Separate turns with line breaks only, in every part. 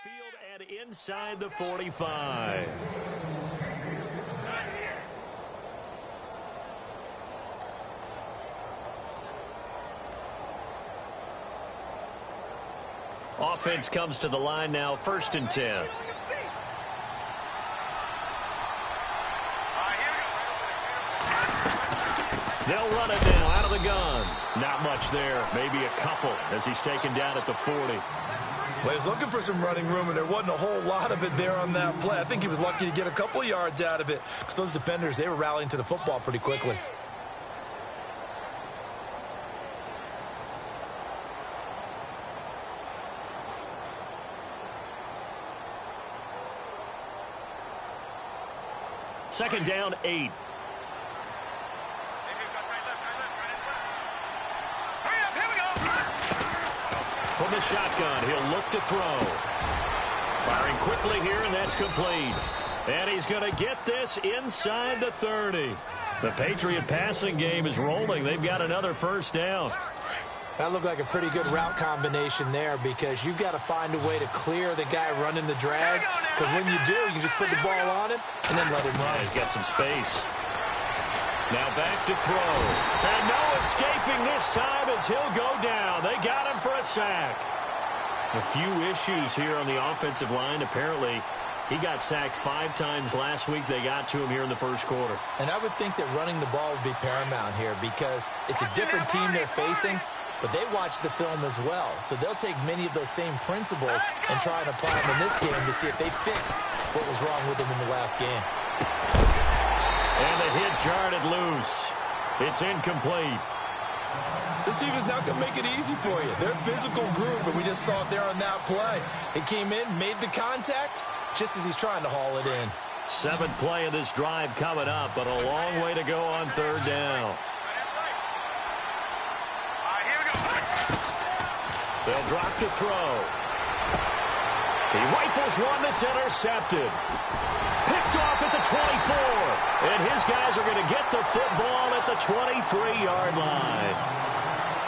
field and inside the 45. Offense comes to the line now, 1st and 10. They'll run it now out of the gun. Not much there, maybe a couple as he's taken down at the 40.
Well, he was looking for some running room, and there wasn't a whole lot of it there on that play. I think he was lucky to get a couple of yards out of it because those defenders, they were rallying to the football pretty quickly.
Second down, 8. From the shotgun, he'll look to throw. Firing quickly here, and that's complete. And he's going to get this inside the 30. The Patriot passing game is rolling. They've got another first down.
That looked like a pretty good route combination there because you've got to find a way to clear the guy running the drag. Because when you do, you can just put the ball on him and then let him run.
Yeah, he's got some space. Now back to throw. And no escaping this time as he'll go down. They got him for a sack. A few issues here on the offensive line. Apparently, he got sacked 5 times last week. They got to him here in the first quarter.
And I would think that running the ball would be paramount here because it's a different team they're facing. But they watch the film as well, so they'll take many of those same principles and try and apply them in this game to see if they fixed what was wrong with them in the last game.
And the hit jarred it loose. It's incomplete.
This team is not going to make it easy for you. They're a physical group, and we just saw it there on that play. It came in, made the contact, just as he's trying to haul it in.
7th play of this drive coming up, but a long way to go on 3rd down. They'll drop to throw. He rifles one that's intercepted. Picked off at the 24. And his guys are going to get the football at the 23-yard line.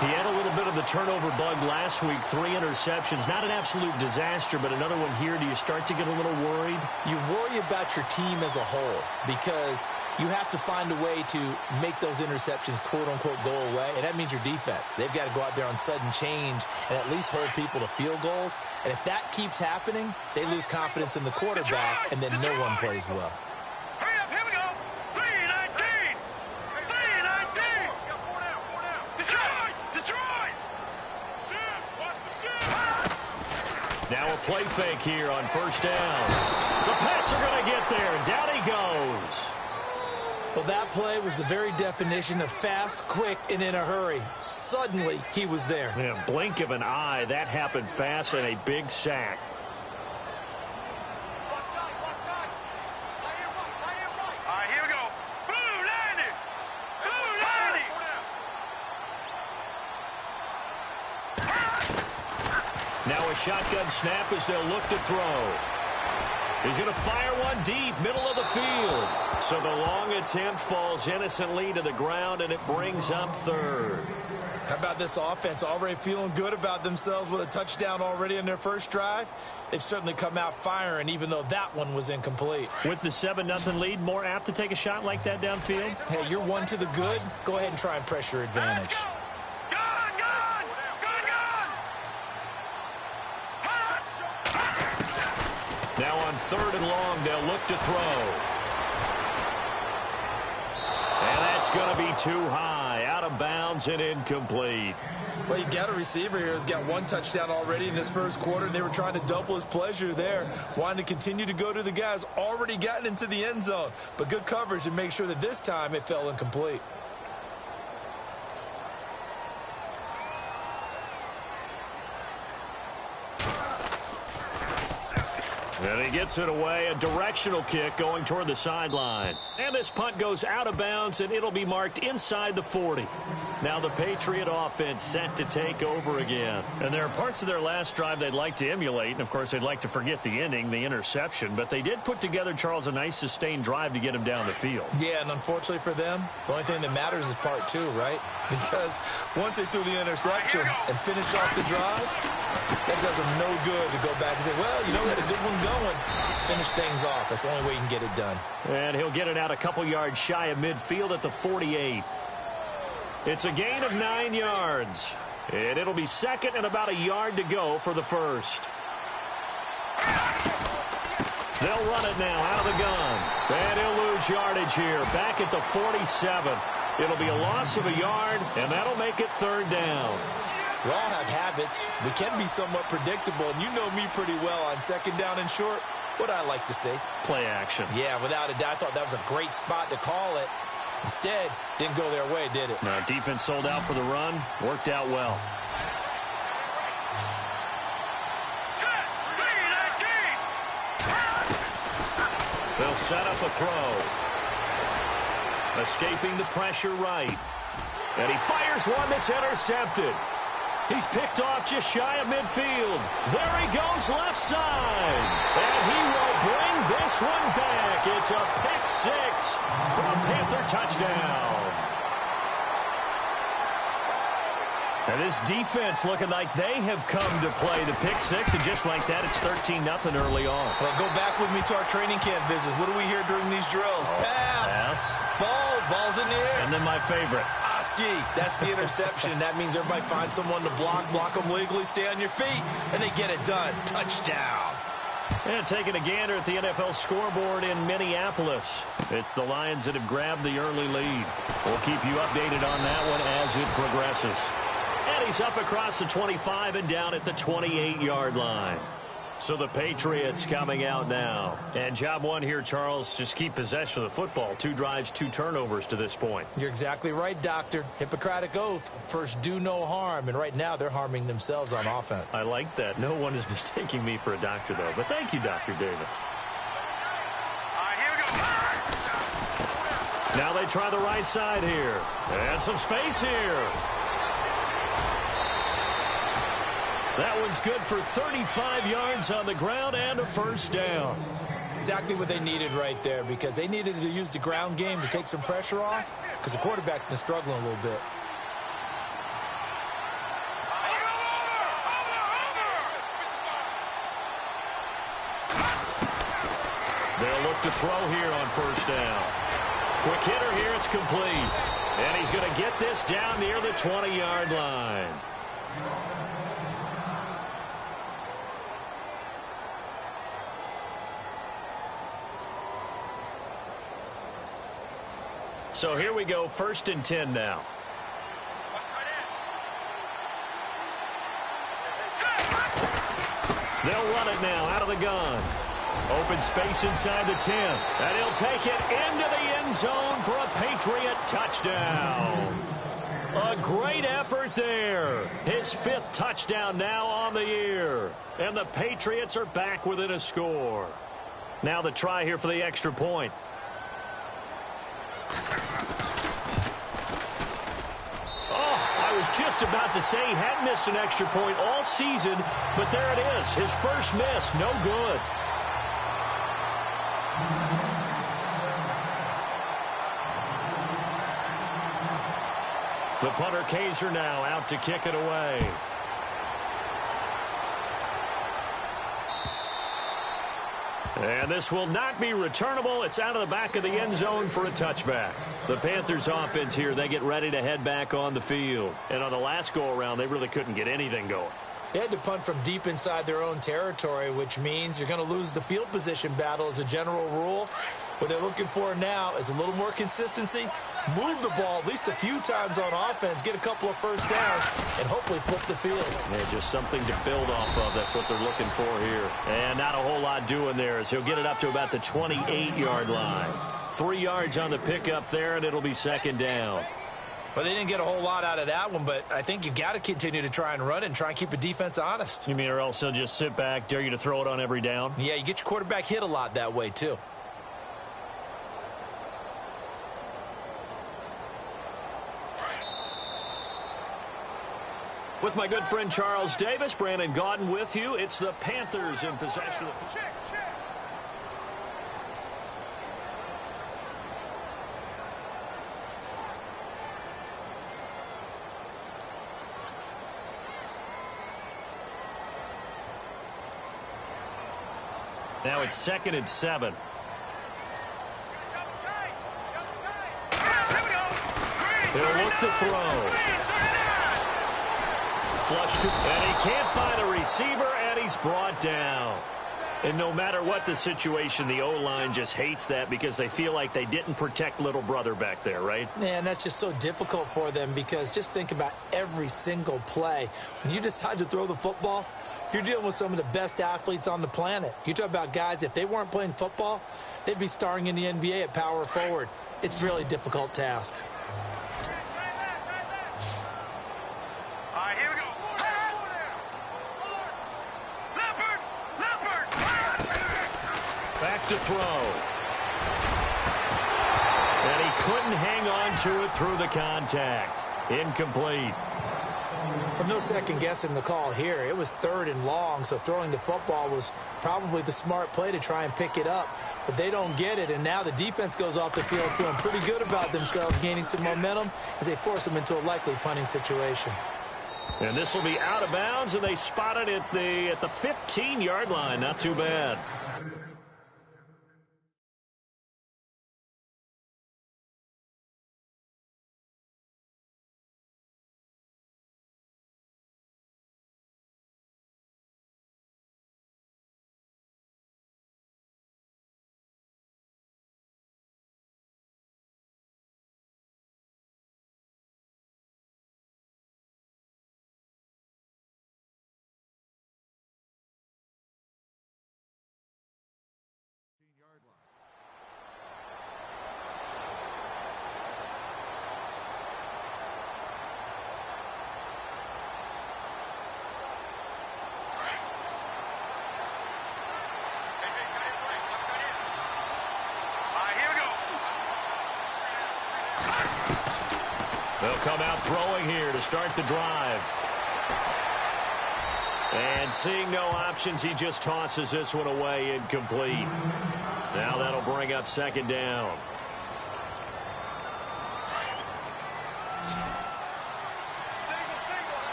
He had a little bit of the turnover bug last week. 3 interceptions. Not an absolute disaster, but another one here. Do you start to get a little worried?
You worry about your team as a whole because you have to find a way to make those interceptions, quote-unquote, go away, and that means your defense. They've got to go out there on sudden change and at least hold people to field goals. And if that keeps happening, they lose confidence in the quarterback, and then no one plays well.
Hurry up, here we go. 3-19. 3-19. Detroit. Detroit. Watch the
now a play fake here on 1st down. The Pats are going to get there. Down he goes.
Well, that play was the very definition of fast, quick, and in a hurry. Suddenly, he was there.
In a blink of an eye, that happened fast and a big sack.
All right, here we go. Blue 90. Blue 90.
Now a shotgun snap as they'll look to throw. He's going to fire one deep, middle of the field. So the long attempt falls innocently to the ground, and it brings up 3rd.
How about this offense already feeling good about themselves with a touchdown already in their first drive? They've certainly come out firing, even though that one was incomplete.
With the 7-0 lead, more apt to take a shot like that downfield?
Hey, you're one to the good. Go ahead and try and press your advantage.
Now on 3rd and long, they'll look to throw. And that's going to be too high, out of bounds and incomplete.
Well, you've got a receiver here who's got 1 touchdown already in this first quarter. They were trying to double his pleasure there, wanting to continue to go to the guys already gotten into the end zone. But good coverage to make sure that this time it fell incomplete.
And he gets it away, a directional kick going toward the sideline. And this punt goes out of bounds, and it'll be marked inside the 40. Now the Patriot offense set to take over again. And there are parts of their last drive they'd like to emulate, and of course they'd like to forget the ending, the interception. But they did put together, Charles, a nice sustained drive to get him down the field.
Yeah, and unfortunately for them, the only thing that matters is part 2, right? Because once they threw the interception and finished off the drive, that does them no good to go back and say, well, you know, we had a good one going. Finish things off. That's the only way you can get it done.
And he'll get it out a couple yards shy of midfield at the 48. It's a gain of 9 yards. And it'll be second and about a yard to go for the first. They'll run it now out of the gun. And he'll lose yardage here. Back at the 47. It'll be a loss of a yard, and that'll make it third down.
We all have habits. We can be somewhat predictable, and you know me pretty well on second down and short. What I like to say?
Play action.
Yeah, without a doubt. I thought that was a great spot to call it. Instead, didn't go their way, did it?
Now, defense sold out for the run. Worked out well. They'll set up a throw. Escaping the pressure right. And he fires one that's intercepted. He's picked off just shy of midfield. There he goes left side. And he will bring this one back. It's a pick six for a Panther touchdown. And this defense looking like they have come to play the pick six. And just like that, it's 13-0 early on.
Well, go back with me to our training camp visits. What do we hear during these drills? Pass. Ball's in the air.
And then my favorite.
Oski. That's the interception. That means everybody finds someone to block them legally, stay on your feet, and they get it done. Touchdown.
And taking a gander at the NFL scoreboard in Minneapolis. It's the Lions that have grabbed the early lead. We'll keep you updated on that one as it progresses. And he's up across the 25 and down at the 28-yard line. So the Patriots coming out now. And job one here, Charles, just keep possession of the football. 2 drives, 2 turnovers to this point.
You're exactly right, Doctor. Hippocratic oath. First, do no harm. And right now, they're harming themselves on offense.
I like that. No one is mistaking me for a doctor, though. But thank you, Dr. Davis.
Here we go.
Now they try the right side here. And some space here. That one's good for 35 yards on the ground and a first down.
Exactly what they needed right there, because they needed to use the ground game to take some pressure off, because the quarterback's been struggling a little bit.
They'll look to throw here on first down. Quick hitter here, it's complete. And he's going to get this down near the 20-yard line. So here we go, 1st and 10 now. They'll run it now out of the gun. Open space inside the 10. And he'll take it into the end zone for a Patriot touchdown. A great effort there. His 5th touchdown now on the year. And the Patriots are back within a score. Now the try here for the extra point. Just about to say he hadn't missed an extra point all season, but there it is. His first miss, no good. The punter Kaiser now out to kick it away. And this will not be returnable. It's out of the back of the end zone for a touchback. The Panthers offense here, they get ready to head back on the field. And on the last go-around, they really couldn't get anything going.
They had to punt from deep inside their own territory, which means you're going to lose the field position battle as a general rule. What they're looking for now is a little more consistency, move the ball at least a few times on offense, get a couple of first downs, and hopefully flip the field.
Yeah, just something to build off of. That's what they're looking for here. And not a whole lot doing there as he'll get it up to about the 28-yard line. 3 yards on the pickup there, and it'll be second down.
Well, they didn't get a whole lot out of that one, but I think you've got to continue to try and run it and try and keep the defense honest.
You mean or else they'll just sit back, dare you to throw it on every down?
Yeah, you get your quarterback hit a lot that way, too.
With my good friend Charles Davis, Brandon Gaudin with you. It's the Panthers in possession of the... Now it's 2nd and 7. He'll look to throw. Flushed it, and he can't find a receiver, and he's brought down. And no matter what the situation, the O-line just hates that because they feel like they didn't protect little brother back there, right?
Man, that's just so difficult for them because just think about every single play. When you decide to throw the football, you're dealing with some of the best athletes on the planet. You talk about guys, if they weren't playing football, they'd be starring in the NBA at power forward. It's a really difficult task.
All right, here we go. Leopard!
Back to throw. And he couldn't hang on to it through the contact. Incomplete.
But no second guessing the call here. It was 3rd and long, so throwing the football was probably the smart play to try and pick it up. But they don't get it, and now the defense goes off the field feeling pretty good about themselves, gaining some momentum as they force them into a likely punting situation.
And this will be out of bounds, and they spot it at the 15-yard line. Not too bad. They'll come out throwing here to start the drive. And seeing no options, he just tosses this one away incomplete. Now that'll bring up 2nd down.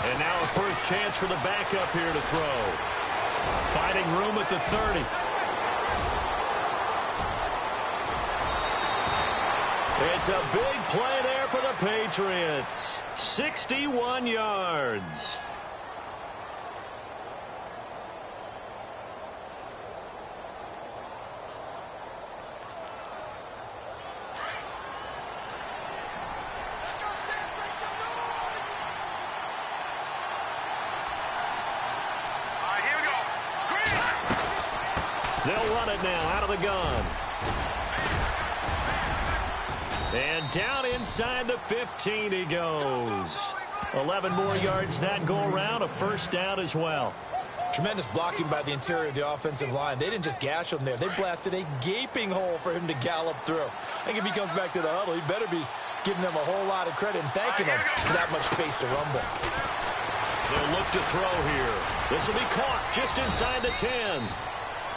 And now a first chance for the backup here to throw. Finding room at the 30. It's a big play there for the Patriots. 61 yards. They'll run it now out of the gun. And down inside the 15 he goes. 11 more yards that go around, a first down as well.
Tremendous blocking by the interior of the offensive line. They didn't just gash him there. They blasted a gaping hole for him to gallop through. I think if he comes back to the huddle, he better be giving them a whole lot of credit and thanking them for that much space to rumble.
They'll look to throw here. This will be caught just inside the 10.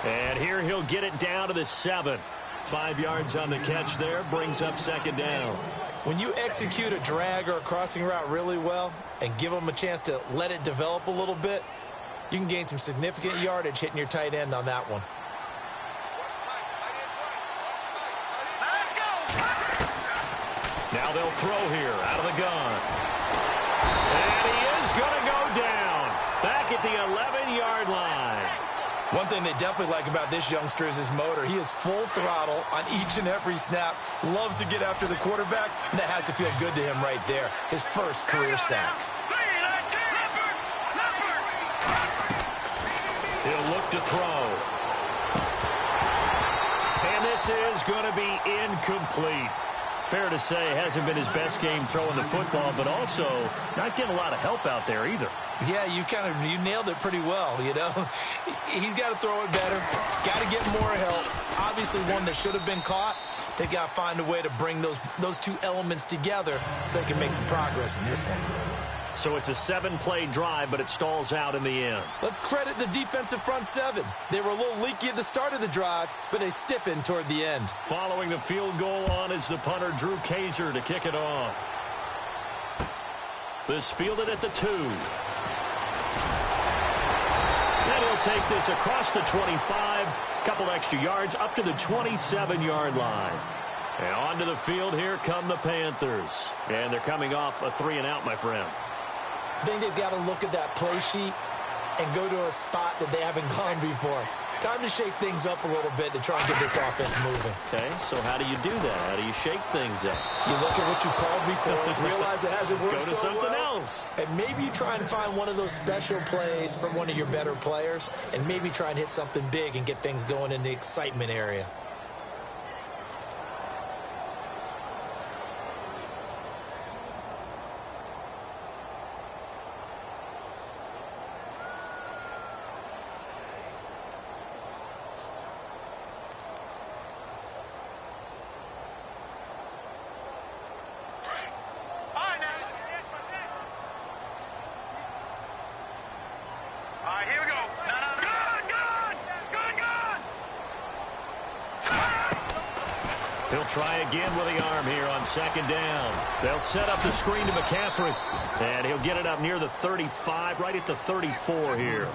And here he'll get it down to the 7. 5 yards on the catch there, brings up 2nd down.
When you execute a drag or a crossing route really well and give them a chance to let it develop a little bit, you can gain some significant yardage hitting your tight end on that one.
Now they'll throw here out of the gun. And he is going to go down back at the 11-yard line.
One thing they definitely like about this youngster is his motor. He is full throttle on each and every snap. Loves to get after the quarterback, and that has to feel good to him right there. His first career sack.
He'll look to throw. And this is going to be incomplete. Fair to say, hasn't been his best game throwing the football, but also not getting a lot of help out there either.
Yeah, you nailed it pretty well, you know. He's got to throw it better, got to get more help. Obviously one that should have been caught. They've got to find a way to bring those two elements together so they can make some progress in this one.
So it's a 7-play drive, but it stalls out in the end.
Let's credit the defensive front 7. They were a little leaky at the start of the drive, but they stiffened toward the end.
Following the field goal on is the punter, Drew Kaiser, to kick it off. This fielded at the 2. And he'll take this across the 25, a couple extra yards up to the 27-yard line. And onto the field, here come the Panthers. And they're coming off a 3-and-out, my friend.
I think they've got to look at that play sheet and go to a spot that they haven't gone before. Time to shake things up a little bit to try and get this offense moving.
Okay, so how do you do that? How do you shake things up?
You look at what you called before, realize it hasn't worked
Go to
so
something
well,
else.
and maybe you try and find one of those special plays from one of your better players, and maybe try and hit something big and get things going in the excitement area.
He'll try again with the arm here on second down. They'll set up the screen to McCaffrey. And he'll get it up near the 35, right at the 34 here.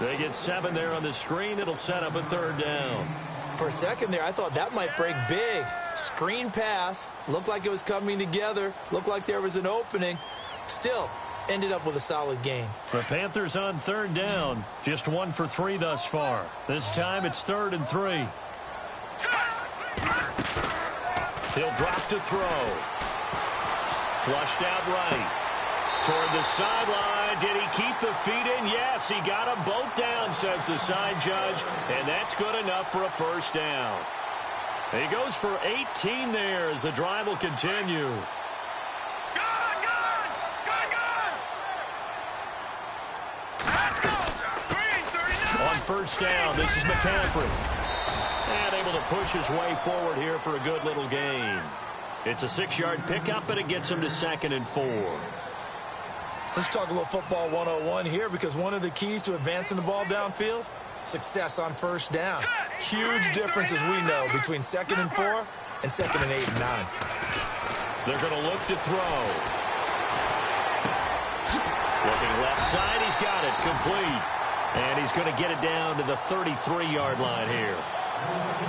They get 7 there on the screen. It'll set up a third down.
For a second there, I thought that might break big. Screen pass. Looked like it was coming together. Looked like there was an opening. Still, ended up with a solid game.
The Panthers on third down. Just 1 for 3 thus far. This time it's 3rd and 3. He'll drop to throw. Flushed out right. Toward the sideline. Did he keep the feet in? Yes, he got them both down, says the side judge. And that's good enough for a first down. He goes for 18 there as the drive will continue. On first down, this is McCaffrey. And able to push his way forward here for a good little gain. It's a 6-yard pickup, and it gets him to 2nd and 4.
Let's talk a little football 101 here, because one of the keys to advancing the ball downfield, success on first down. Huge difference, as we know, between 2nd and 4 and 2nd and 8 and 9.
They're going to look to throw. Looking left side, he's got it, complete. And he's going to get it down to the 33-yard line here.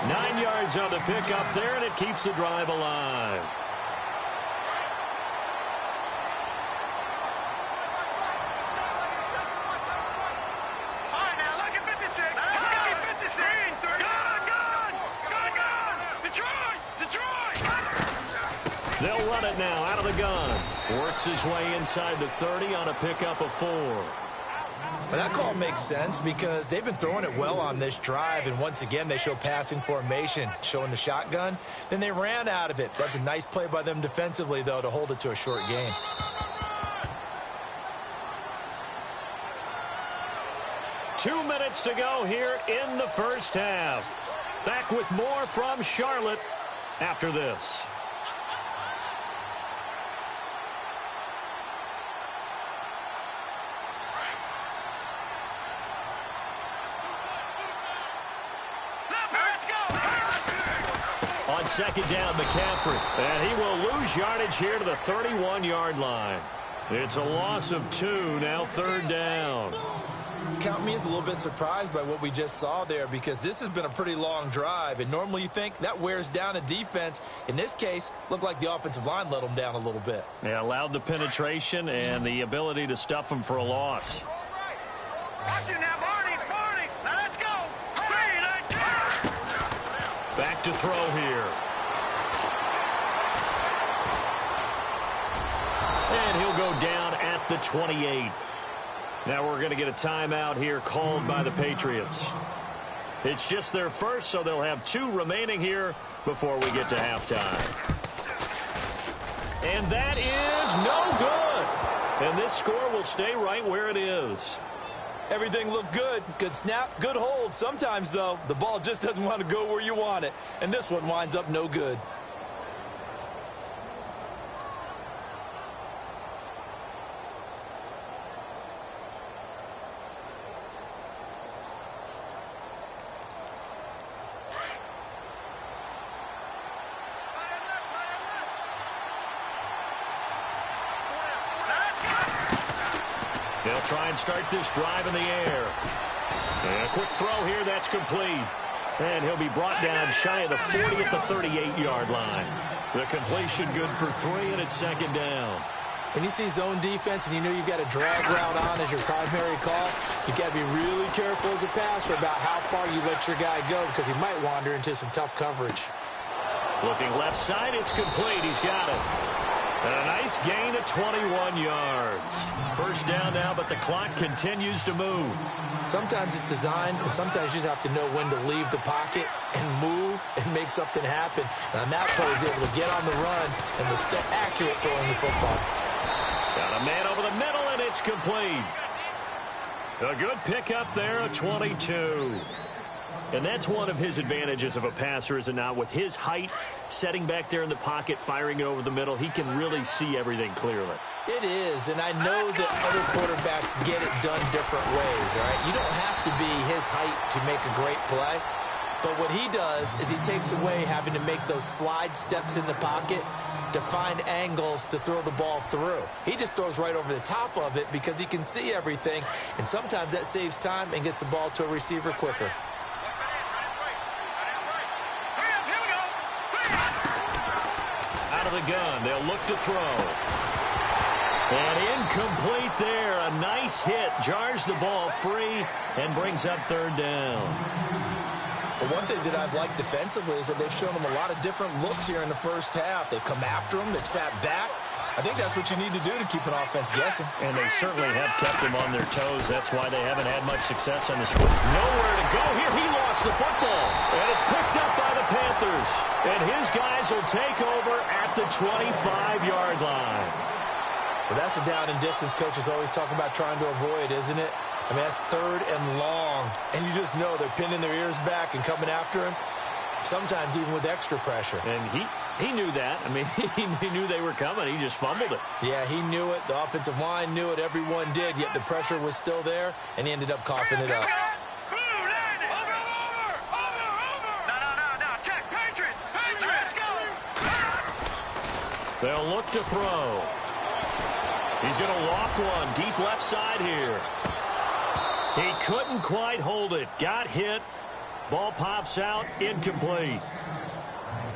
9 yards on the pickup there, and it keeps the drive alive.
All right, now look at 56. Let's go. 56. Detroit.
They'll run it now out of the gun. Works his way inside the 30 on a pickup of 4.
But that call makes sense because they've been throwing it well on this drive, and once again they show passing formation, showing the shotgun. Then they ran out of it. That's a nice play by them defensively, though, to hold it to a short gain.
Two minutes to go here in the first half. Back with more from Charlotte after this. On second down, McCaffrey. And he will lose yardage here to the 31-yard line. It's a loss of 2, now 3rd down.
Count me as a little bit surprised by what we just saw there, because this has been a pretty long drive, and normally you think that wears down a defense. In this case, looked like the offensive line let them down a little bit.
Yeah, allowed the penetration and the ability to stuff them for a loss.
Watch it now, Barney. Now let's go.
Back to throw here. And he'll go down at the 28. Now we're going to get a timeout here called by the Patriots. It's just their first, so they'll have 2 remaining here before we get to halftime. And that is no good. And this score will stay right where it is.
Everything looked good. Good snap, good hold. Sometimes, though, the ball just doesn't want to go where you want it. And this one winds up no good.
They'll try and start this drive in the air. And a quick throw here, that's complete. And he'll be brought down shy of the 40 at the 38-yard line. The completion good for 3, and it's second down.
When you see zone defense and you know you've got a drag route on as your primary call, you've got to be really careful as a passer about how far you let your guy go because he might wander into some tough coverage.
Looking left side, it's complete. He's got it. And a nice gain of 21 yards. First down now, but the clock continues to move.
Sometimes it's designed, and sometimes you just have to know when to leave the pocket and move and make something happen. And on that play, he's able to get on the run and was still accurate throwing the football.
Got a man over the middle, and it's complete. A good pickup there, a 22. And that's one of his advantages of a passer, is it not? With his height, setting back there in the pocket, firing it over the middle, he can really see everything clearly.
It is, and I know that other quarterbacks get it done different ways, all right? You don't have to be his height to make a great play. But what he does is he takes away having to make those slide steps in the pocket to find angles to throw the ball through. He just throws right over the top of it because he can see everything, and sometimes that saves time and gets the ball to a receiver quicker.
Out of the gun, they'll look to throw. And incomplete there. A nice hit. Jars the ball free and brings up third down.
Well, one thing that I've liked defensively is that they've shown them a lot of different looks here in the first half. They've come after them. They've sat back. I think that's what you need to do to keep an offense guessing.
And they certainly have kept them on their toes. That's why they haven't had much success on the score. Nowhere to go here. He lost the football. And it's picked up by the Panthers. And his guys will take over at the 25-yard line.
Well, that's a down and distance coaches always talk about trying to avoid, isn't it? I mean, that's third and long. And you just know they're pinning their ears back and coming after him, sometimes even with extra pressure.
And he knew that. I mean, he knew they were coming. He just fumbled it.
Yeah, he knew it. The offensive line knew it. Everyone did, yet the pressure was still there, and he ended up coughing it up.
They'll look to throw. He's going to loft one deep left side here. He couldn't quite hold it. Got hit. Ball pops out. Incomplete.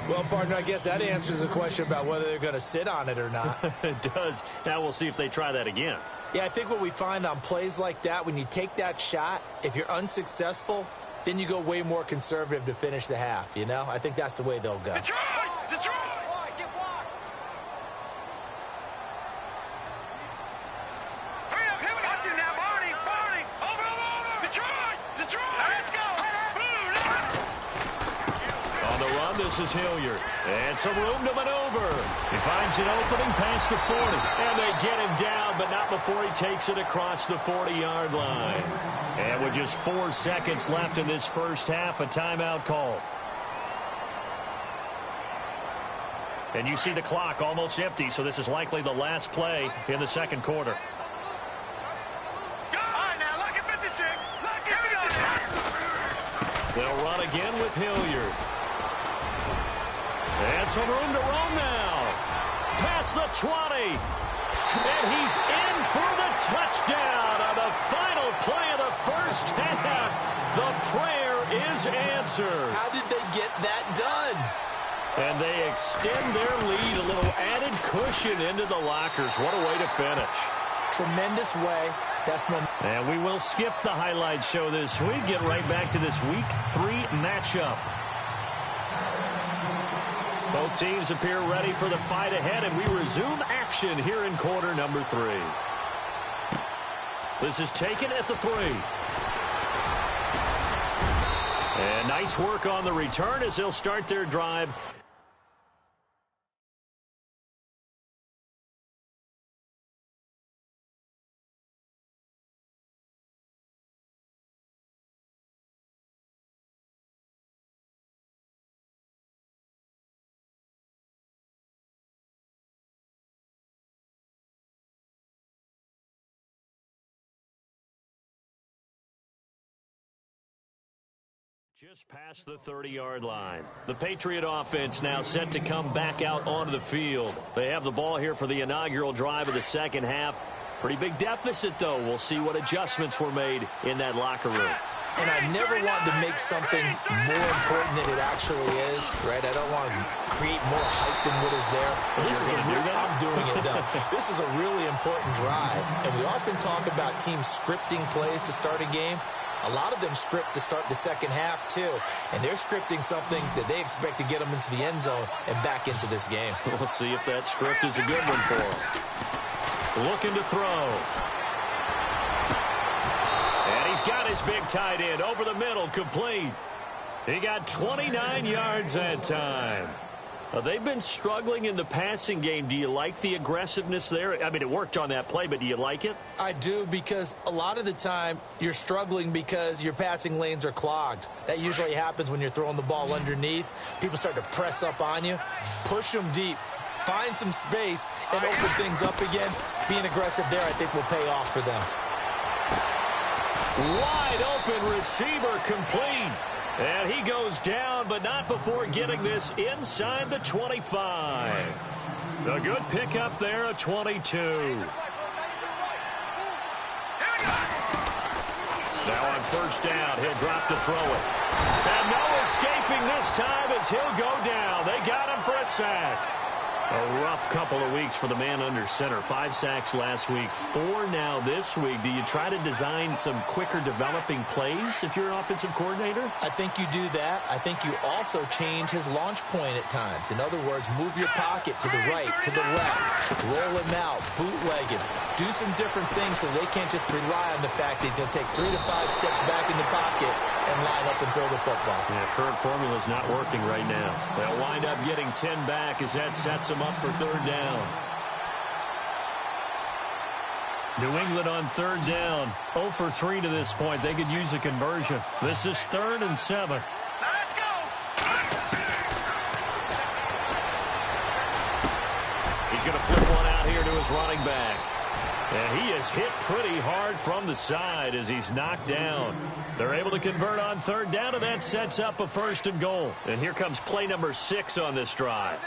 Well, partner, I guess that answers the question about whether they're going to sit on it or not.
It does. Now we'll see if they try that again.
Yeah, I think what we find on plays like that, when you take that shot, if you're unsuccessful, then you go way more conservative to finish the half, you know? I think that's the way they'll go.
Detroit!
This is Hilliard. And some room to maneuver. He finds an opening past the 40. And they get him down, but not before he takes it across the 40-yard line. And with just 4 seconds left in this first half, a timeout call. And you see the clock almost empty, so this is likely the last play in the second quarter. They'll run again with Hilliard. And some room to roam now. Past the 20. And he's in for the touchdown on the final play of the first half. The prayer is answered.
How did they get that done?
And they extend their lead, a little added cushion into the lockers. What a way to finish.
Tremendous way. That's momentum.
And we will skip the highlight show this week. Get right back to this Week 3 matchup. Both teams appear ready for the fight ahead, and we resume action here in quarter number 3. This is taken at the 3. And nice work on the return as they'll start their drive. Just past the 30-yard line. The Patriot offense now set to come back out onto the field. They have the ball here for the inaugural drive of the second half. Pretty big deficit, though. We'll see what adjustments were made in that locker room.
And I never want to make something more important than it actually is, right? I don't want to create more hype than what is there. But I'm doing it, though. This is a really important drive. And we often talk about teams scripting plays to start a game. A lot of them script to start the second half, too. And they're scripting something that they expect to get them into the end zone and back into this game.
We'll see if that script is a good one for them. Looking to throw. And he's got his big tight end over the middle, complete. He got 29 yards that time. They've been struggling in the passing game. Do you like the aggressiveness there? I mean, it worked on that play, but do you like it?
I do, because a lot of the time you're struggling because your passing lanes are clogged. That usually happens when you're throwing the ball underneath. People start to press up on you. Push them deep. Find some space and open things up again. Being aggressive there, I think, will pay off for them.
Wide open receiver, complete. And he goes down, but not before getting this inside the 25. A good pickup there, a 22. Now on first down, he'll drop to throw it. And no escaping this time as he'll go down. They got him for a sack. A rough couple of weeks for the man under center. 5 sacks last week, 4 now this week. Do you try to design some quicker developing plays if you're an offensive coordinator?
I think you do that. I think you also change his launch point at times. In other words, move your pocket to the right, to the left. Roll him out, bootleg him. Do some different things so they can't just rely on the fact that he's going to take 3 to 5 steps back in the pocket and line up and throw the football.
Yeah, current formula is not working right now. They'll wind up getting 10 back as that sets them up for third down. New England on third down. 0 for 3 to this point. They could use a conversion. This is 3rd and 7.
Let's go.
He's going to flip one out here to his running back. And he is hit pretty hard from the side as he's knocked down. They're able to convert on third down, and that sets up a 1st and goal. And here comes play number 6 on this drive.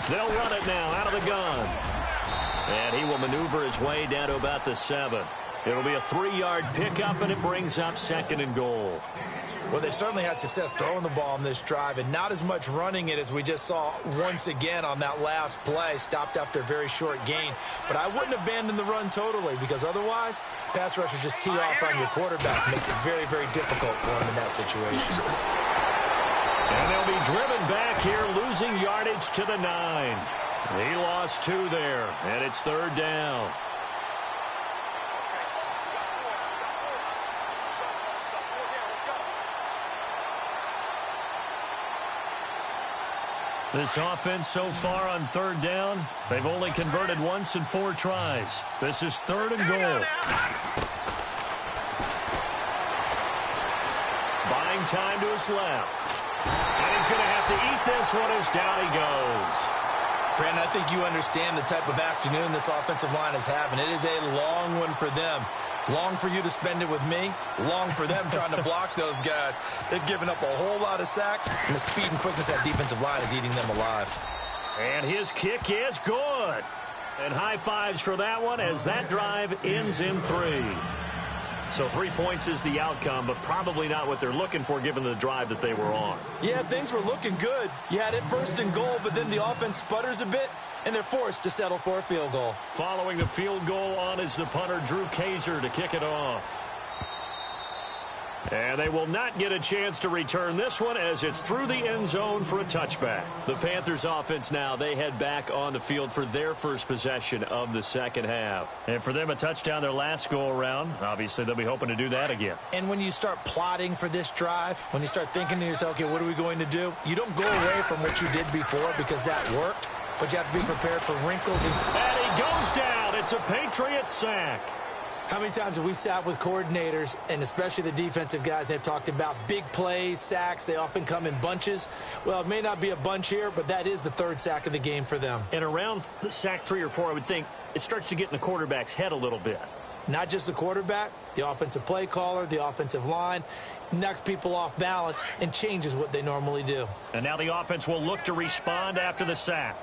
They'll run it now out of the gun. And he will maneuver his way down to about the 7. It'll be a 3-yard pickup, and it brings up 2nd and goal.
Well, they certainly had success throwing the ball on this drive, and not as much running it as we just saw once again on that last play. Stopped after a very short gain. But I wouldn't abandon the run totally, because otherwise, pass rushers just tee off on your quarterback. Makes it very, very difficult for him in that situation.
And they'll be driven back here, losing yardage to the 9. He lost 2 there, and it's 3rd down. This offense so far on 3rd down, they've only converted once in 4 tries. This is 3rd and goal. Buying time to his left. And he's going to have to eat this one as down he goes.
Brandon, I think you understand the type of afternoon this offensive line is having. It is a long one for them. Long for you to spend it with me. Long for them trying to block those guys. They've given up a whole lot of sacks, and the speed and quickness of that defensive line is eating them alive.
And his kick is good. And high fives for that one as that drive ends in 3. So 3 points is the outcome, but probably not what they're looking for given the drive that they were on.
Yeah, things were looking good. You had it 1st and goal, but then the offense sputters a bit, and they're forced to settle for a field goal.
Following the field goal on is the punter, Drew Kaiser, to kick it off. And they will not get a chance to return this one as it's through the end zone for a touchback. The Panthers offense now, they head back on the field for their first possession of the second half. And for them, a touchdown their last go-around. Obviously, they'll be hoping to do that again.
And when you start plotting for this drive, when you start thinking to yourself, okay, what are we going to do? You don't go away from what you did before because that worked, but you have to be prepared for wrinkles.
And he goes down. It's a Patriot sack.
How many times have we sat with coordinators, and especially the defensive guys, they've talked about big plays, sacks. They often come in bunches. Well, it may not be a bunch here, but that is the 3rd sack of the game for them.
And around sack 3 or 4, I would think it starts to get in the quarterback's head a little bit.
Not just the quarterback, the offensive play caller, the offensive line, knocks people off balance and changes what they normally do.
And now the offense will look to respond after the sack.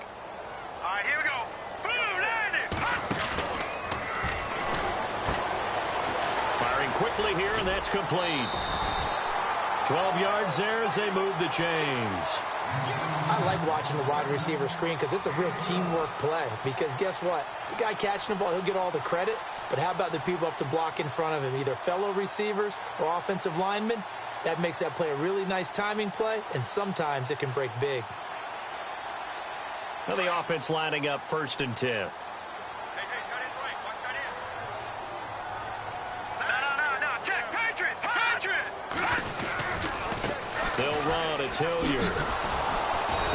All right, here we go. Boom, landed.
Firing quickly here, and that's complete. 12 yards there as they move the chains.
I like watching the wide receiver screen because it's a real teamwork play. Because guess what? The guy catching the ball, he'll get all the credit. But how about the people up to block in front of him, either fellow receivers or offensive linemen? That makes that play a really nice timing play, and sometimes it can break big.
Now the offense lining up 1st and 10.
Hey, tight end's right. Watch tight end. No. Check. Patriot.
They'll run. It's Hilliard.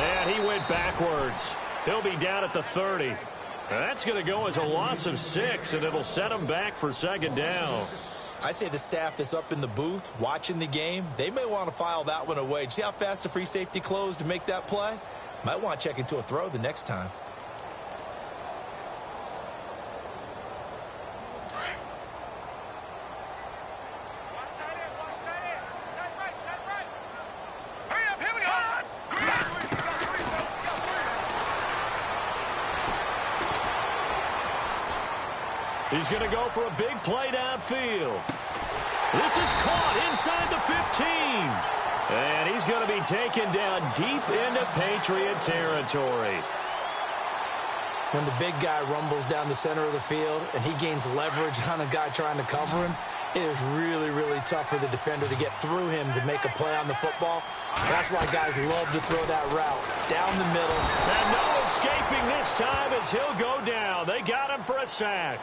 And he went backwards. He'll be down at the 30. Now that's going to go as a loss of 6, and it'll set him back for 2nd down.
I'd say the staff that's up in the booth watching the game, they may want to file that one away. See how fast the free safety closed to make that play? Might want to check into a throw the next time.
Watch tight end. Tight right. Hurry up, here we go.
He's going to go for a big play downfield. This is caught inside the 15. And he's going to be taken down deep into Patriot territory.
When the big guy rumbles down the center of the field and he gains leverage on a guy trying to cover him, it is really, really tough for the defender to get through him to make a play on the football. That's why guys love to throw that route down the middle.
And no escaping this time as he'll go down. They got him for a sack.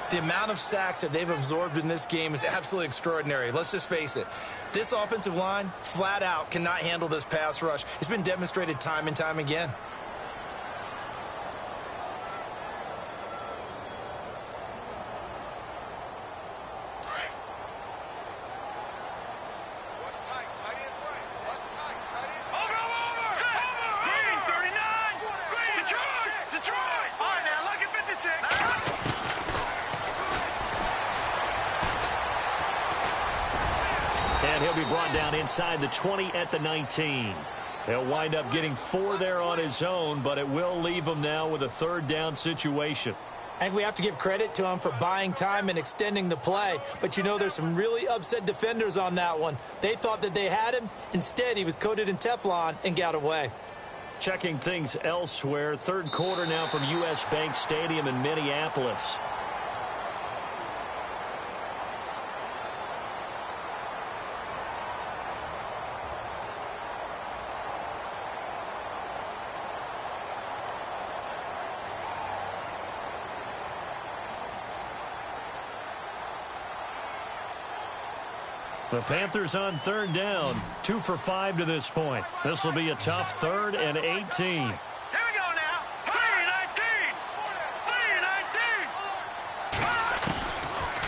The amount of sacks that they've absorbed in this game is absolutely extraordinary. Let's just face it. This offensive line, flat out, cannot handle this pass rush. It's been demonstrated time and time again.
And he'll be brought down inside the 20 at the 19. He'll wind up getting 4 there on his own, but it will leave him now with a 3rd down situation.
I think we have to give credit to him for buying time and extending the play. But, you know, there's some really upset defenders on that one. They thought that they had him. Instead, he was coated in Teflon and got away.
Checking things elsewhere. 3rd quarter now from U.S. Bank Stadium in Minneapolis. The Panthers on 3rd down, 2 for 5 to this point. This will be a tough 3rd and 18.
Here we go now.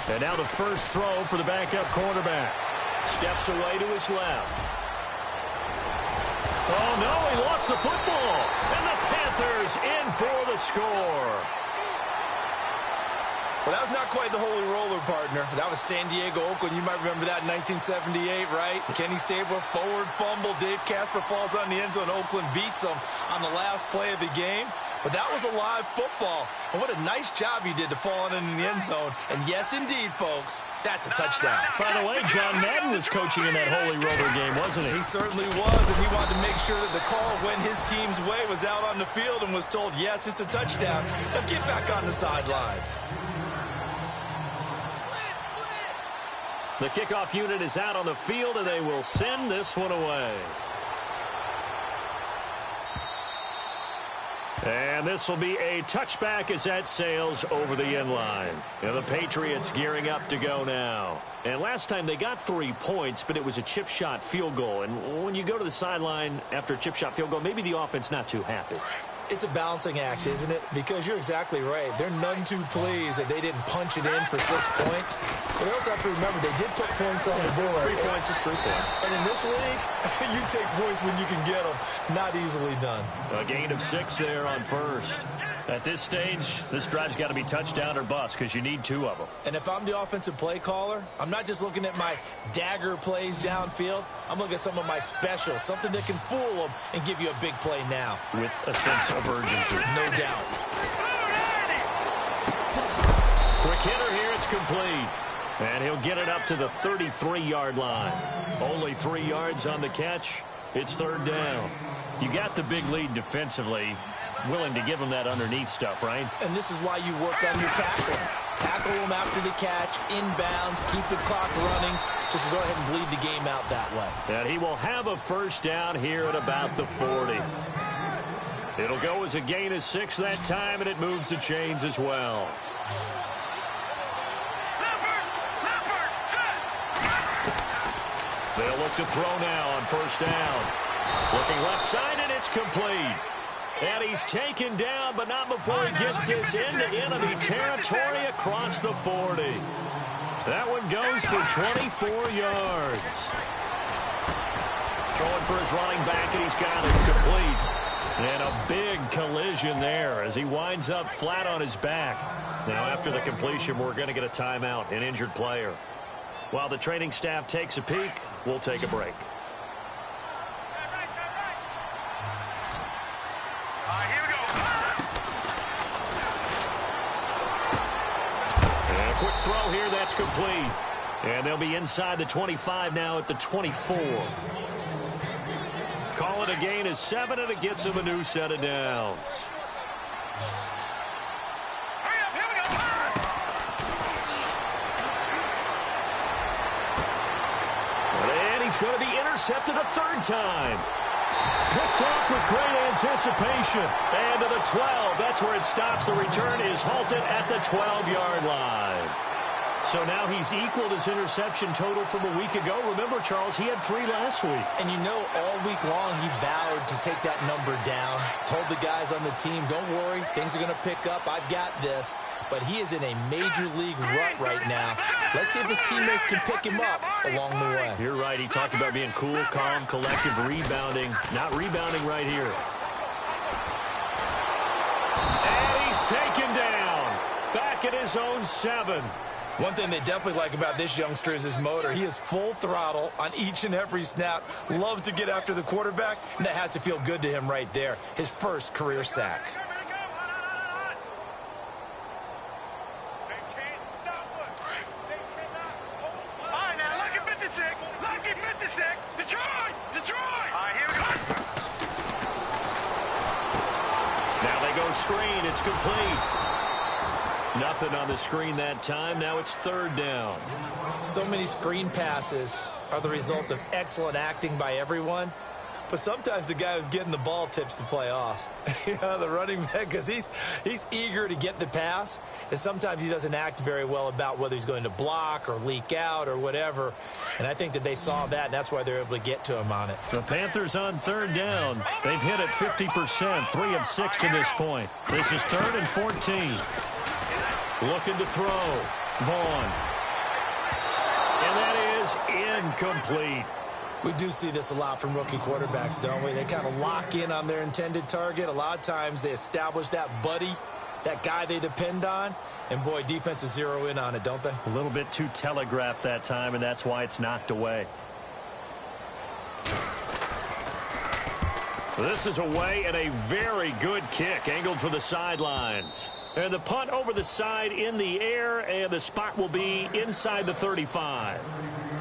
3-19.
And now the first throw for the backup quarterback. Steps away to his left. Oh, no, he lost the football. And the Panthers in for the score.
Well, that was not quite the holy roller, partner. That was San Diego, Oakland. You might remember that in 1978, right? Kenny Stabler, forward fumble. Dave Casper falls on the end zone. Oakland beats him on the last play of the game. But that was a live football. And what a nice job he did to fall on in the end zone. And yes, indeed, folks, that's a touchdown.
By the way, John Madden was coaching in that holy roller game, wasn't he?
He certainly was, and he wanted to make sure that the call went his team's way, was out on the field and was told, yes, it's a touchdown. Now get back on the sidelines.
The kickoff unit is out on the field, and they will send this one away. And this will be a touchback as that sails over the end line. And the Patriots gearing up to go now. And last time they got 3 points, but it was a chip shot field goal. And when you go to the sideline after a chip shot field goal, maybe the offense not too happy.
It's a balancing act, isn't it? Because you're exactly right. They're none too pleased that they didn't punch it in for 6 points. But you also have to remember they did put points on the board.
3 points is 3 points.
And in this league, you take points when you can get them. Not easily done.
A gain of 6 there on first. At this stage, this drive's got to be touchdown or bust because you need 2 of them.
And if I'm the offensive play caller, I'm not just looking at my dagger plays downfield. I'm looking at some of my specials, something that can fool them and give you a big play now.
With a sense of urgency.
No doubt.
Quick hitter here, it's complete. And he'll get it up to the 33-yard line. Only 3 yards on the catch. It's 3rd down. You got the big lead defensively. Willing to give him that underneath stuff, right?
And this is why you work on your tackling. Tackle him after the catch, inbounds, keep the clock running. Just go ahead and bleed the game out that way.
And he will have a 1st down here at about the 40. It'll go as a gain of 6 that time, and it moves the chains as well. They'll look to throw now on 1st down. Looking left side, and it's complete. And he's taken down, but not before he gets this into enemy territory across the 40. That one goes for 24 yards. Throwing for his running back, and he's got it complete. And a big collision there as he winds up flat on his back. Now, after the completion, we're going to get a timeout, an injured player. While the training staff takes a peek, we'll take a break. Quick throw here, that's complete. And they'll be inside the 25 now at the 24. Call it a gain of 7, and it gets him a new set of downs. And he's going to be intercepted a 3rd time. Picked off with great anticipation. And to the 12. That's where it stops. The return is halted at the 12-yard line. So now he's equaled his interception total from a week ago. Remember, Charles, he had 3 last week.
And you know, all week long he vowed to take that number down. Told the guys on the team, don't worry, things are going to pick up. I've got this. But he is in a major league rut right now. Let's see if his teammates can pick him up along the way.
You're right. He talked about being cool, calm, collective, rebounding. Not rebounding right here. And he's taken down. Back at his own 7.
One thing they definitely like about this youngster is his motor. He is full throttle on each and every snap. Loves to get after the quarterback, and that has to feel good to him right there. His first career sack.
Screen, it's complete. Nothing on the screen that time. Now it's 3rd down.
So many screen passes are the result of excellent acting by everyone. But sometimes the guy who's getting the ball tips the play off. The running back, because he's eager to get the pass. And sometimes he doesn't act very well about whether he's going to block or leak out or whatever. And I think that they saw that, and that's why they're able to get to him on it.
The Panthers on 3rd down. They've hit it 50%, 3 of 6 to this point. This is 3rd and 14. Looking to throw. Vaughn. And that is incomplete.
We do see this a lot from rookie quarterbacks, don't we? They kind of lock in on their intended target. A lot of times they establish that buddy, that guy they depend on. And, boy, defenses zero in on it, don't they?
A little bit too telegraphed that time, and that's why it's knocked away. This is away and a very good kick angled for the sidelines. And the punt over the side in the air, and the spot will be inside the 35.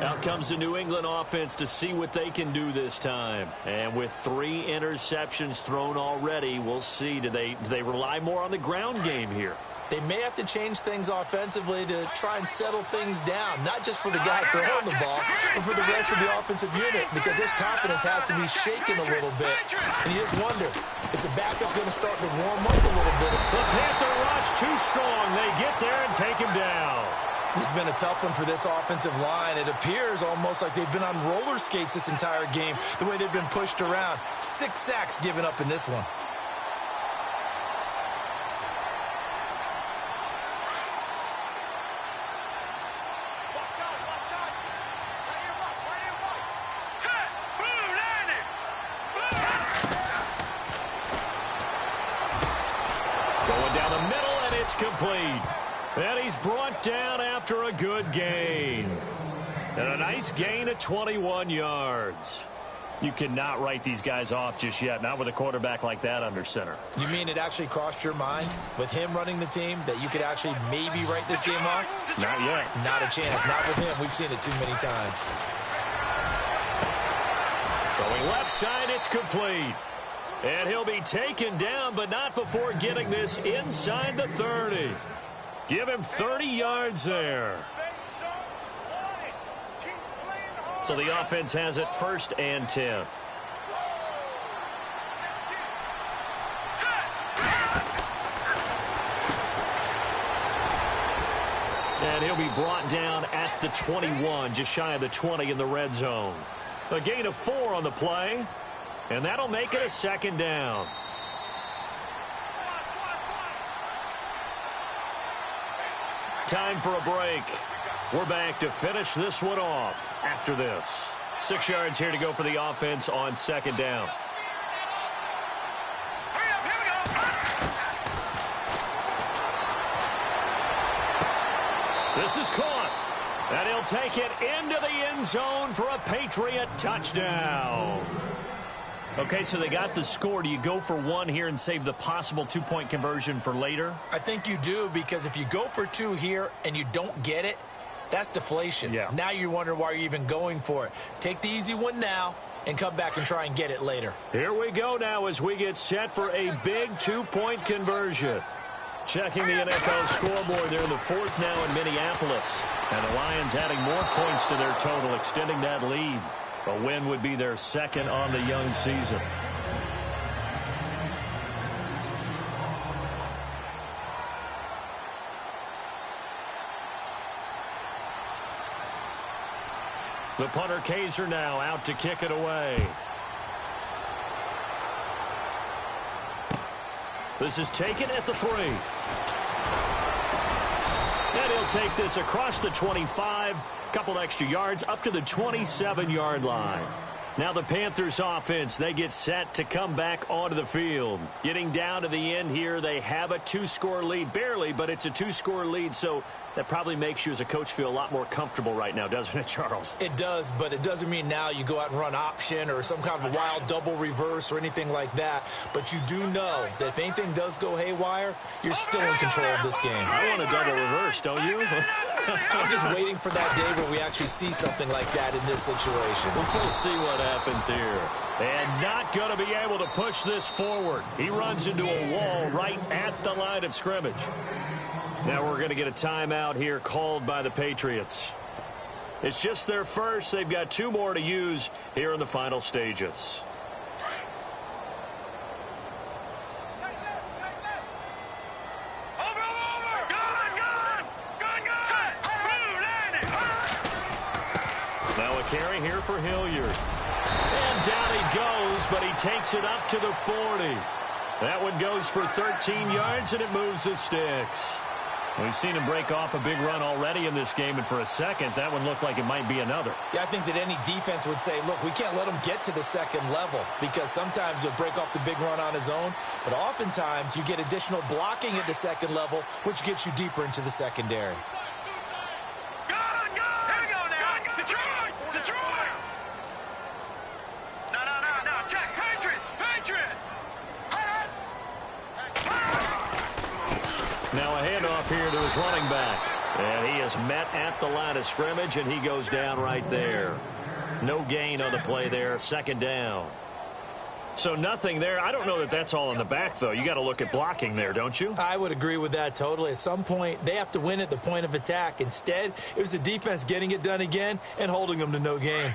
Out comes the New England offense to see what they can do this time. And with 3 interceptions thrown already, we'll see. Do they rely more on the ground game here?
They may have to change things offensively to try and settle things down, not just for the guy throwing the ball, but for the rest of the offensive unit, because their confidence has to be shaken a little bit. And you just wonder, is the backup going to start to warm up a little bit?
The Panther rush too strong. They get there and take him down.
This has been a tough one for this offensive line. It appears almost like they've been on roller skates this entire game, the way they've been pushed around. 6 sacks given up in this one.
it's complete. And he's brought down after a good gain. And a nice gain of 21 yards. You cannot write these guys off just yet, not with a quarterback like that under center.
You mean it actually crossed your mind with him running the team that you could actually maybe write this game off?
Not yet.
Not a chance. Not with him. We've seen it too many times.
Throwing left side, it's complete. And he'll be taken down, but not before getting this inside the 30. Give him 30 yards there. So the offense has it 1st and 10. And he'll be brought down at the 21, just shy of the 20 in the red zone. A gain of 4 on the play, and that'll make it a 2nd down. Time for a break. We're back to finish this one off after this. 6 yards here to go for the offense on 2nd down. This is caught. And he'll take it into the end zone for a Patriot touchdown. Okay, so they got the score. Do you go for 1 here and save the possible 2-point conversion for later?
I think you do, because if you go for 2 here and you don't get it, that's deflation.
Yeah.
Now you wonder why you're even going for it. Take the easy one now and come back and try and get it later.
Here we go now as we get set for a big 2-point conversion. Checking the NFL scoreboard. They're in the 4th now in Minneapolis. And the Lions adding more points to their total, extending that lead. A win would be their 2nd on the young season. The punter Kaiser now out to kick it away. This is taken at the 3. And he'll take this across the 25. Couple extra yards up to the 27-yard line. Now the Panthers offense, they get set to come back onto the field. Getting down to the end here, they have a 2-score lead. Barely, but it's a 2-score lead, so that probably makes you as a coach feel a lot more comfortable right now, doesn't it, Charles?
It does, but it doesn't mean now you go out and run option or some kind of a wild double reverse or anything like that. But you do know that if anything does go haywire, you're still in control of this game.
I want a double reverse, don't you?
I'm just waiting for that day where we actually see something like that in this situation.
We'll see what happens here. And not going to be able to push this forward. He runs into a wall right at the line of scrimmage. Now we're going to get a timeout here called by the Patriots. It's just their first. They've got 2 more to use here in the final stages. Now a carry here for Hilliard. And down he goes, but he takes it up to the 40. That one goes for 13 yards, and it moves the sticks. We've seen him break off a big run already in this game, and for a second, that one looked like it might be another.
Yeah, I think that any defense would say, look, we can't let him get to the 2nd level, because sometimes he'll break off the big run on his own, but oftentimes you get additional blocking at the 2nd level, which gets you deeper into the secondary.
Now a handoff here to his running back. And he is met at the line of scrimmage, and he goes down right there. No gain on the play there. 2nd down. So nothing there. I don't know that that's all in the back, though. You got to look at blocking there, don't you?
I would agree with that totally. At some point, they have to win at the point of attack. Instead, it was the defense getting it done again and holding them to no gain.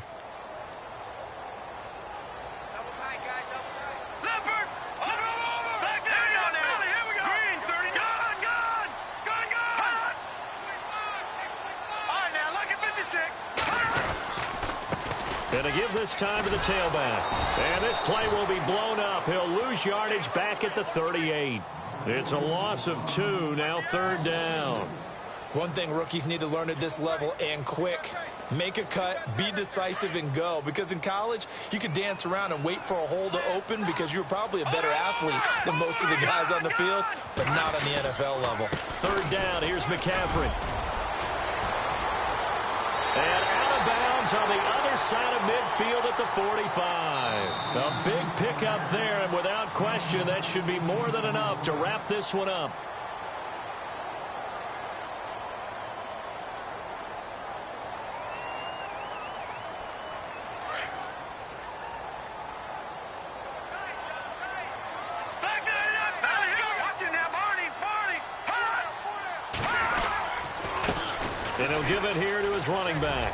And to give this time to the tailback. And this play will be blown up. He'll lose yardage back at the 38. It's a loss of 2, now 3rd down.
One thing rookies need to learn at this level, and quick: make a cut, be decisive, and go. Because in college, you could dance around and wait for a hole to open because you're probably a better athlete than most of the guys on the field, but not on the NFL level.
Third down, here's McCaffrey. And out of bounds on the other side of midfield at the 45. A big pickup there, and without question, that should be more than enough to wrap this one up. And he'll give it here to his running back.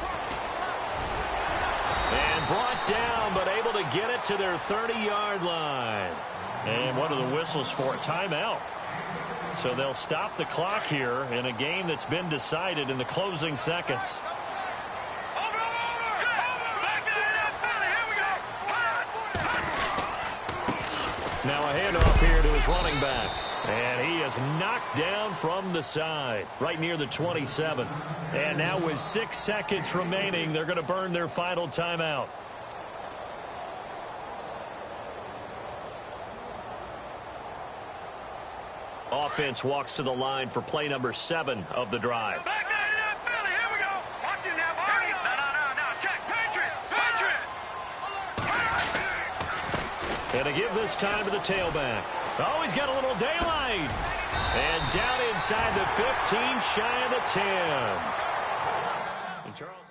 And brought down, but able to get it to their 30-yard line. And what are the whistles for? Timeout. So they'll stop the clock here in a game that's been decided in the closing seconds. Now a handoff here to his running back. And he is knocked down from the side, right near the 27. And now with 6 seconds remaining, they're going to burn their final timeout. Offense walks to the line for play number 7 of the drive.
Back there in that Philly. Here we go. Watch it now, Barney. No. Check. Patriot.
And to give this time to the tailback. Oh, he's got a little daylight. And down inside the 15, shy of the 10. And Charles